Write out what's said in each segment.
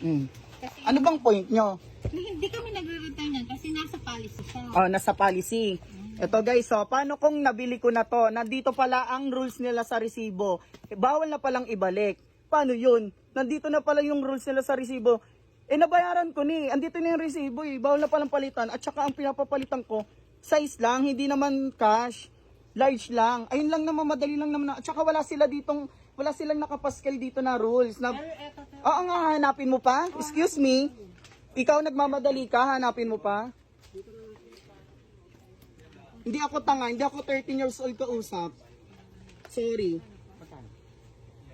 Kasi, Ano bang point nyo? hindi kami nagre-return yan kasi nasa policy siya. Oh, nasa policy. Ito guys, so, paano kung nabili ko na to? Nandito pala ang rules nila sa resibo. Bawal na palang ibalik. Paano yun? Nandito na pala yung rules nila sa resibo. Nabayaran ko ni. Andito na yung resibo eh. Bawal na palang palitan. At saka ang pinapapalitan ko, size lang, hindi naman cash. Large lang. Ayun lang naman, madali lang naman. At saka wala silang nakapaskel dito na rules. Oo nga, hanapin mo pa? Excuse me? Ikaw nagmamadali ka, hanapin mo pa? Hindi ako tanga, hindi ako 13 years old kausap. Sorry.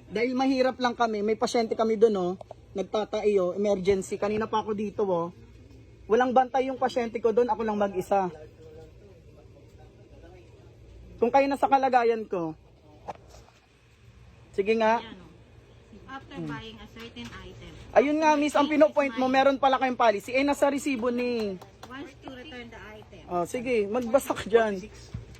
Dahil mahirap lang kami, may pasyente kami doon, oh. Nagtataiyo, emergency. Kanina pa ako dito, oh. Walang bantay yung pasyente ko doon, ako lang mag-isa. Kung kayo nasa kalagayan ko. Sige nga. After buying a certain item. Ayun nga, miss, ang pinopoint mo, meron pala kayong policy. Nasa resibo ni. Once to return the item. Oh, sige, magbasa ka dyan.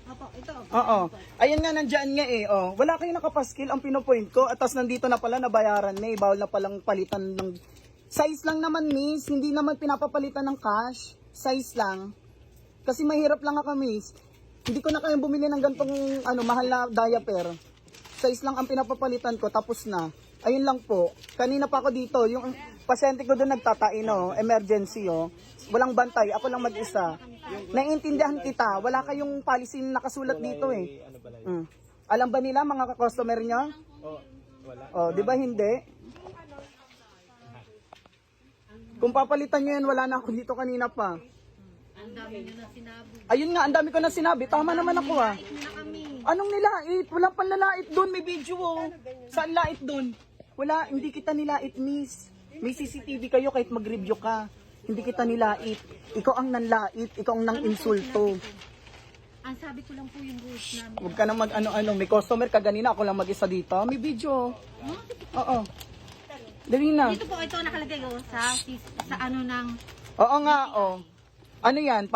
Opo, ito. Oo. Ayun nga, nandyan nga eh. Oh. Wala kayong nakapaskil, ang pinopoint ko. At tas nandito na pala, nabayaran na eh. Bawal na palang palitan ng... Size lang naman, miss. Hindi naman pinapapalitan ng cash. Size lang. Kasi mahirap lang ako, miss. Hindi ko na kayang bumili ng gantong mahal na diaper. Size lang ang pinapapalitan ko, tapos na. Ayun lang po. Kanina pa ako dito. Yung pasyente ko doon nagtatain, oh. Emergency, oh. Walang bantay. Ako lang mag-isa. Naiintindihan kita. Wala kayong policy na nakasulat dito, eh. Alam ba nila, mga customer nyo? Oh, di ba hindi? Kung papalitan nyo yan, wala na ako dito kanina pa. Ang dami nyo na sinabi. Ayun nga, ang dami ko na sinabi. Tama naman ako, ah. Na kami. Anong nilait? Walang panlalait doon. May video, oh. Saan lait doon? Wala, hindi kita nilait, miss. May CCTV kayo kahit mag-review ka. Hindi kita nilait. Ikaw ang nanlait. Ikaw ang nang-insulto. Ang sabi ko lang po yung rules namin. Huwag ka nang mag-ano-ano. May customer ka ganina. Ako lang mag-isa dito. May video. Oo. Dali na. Dito po ito nakalagay sa ano ng Oo nga, oh. Ano yan?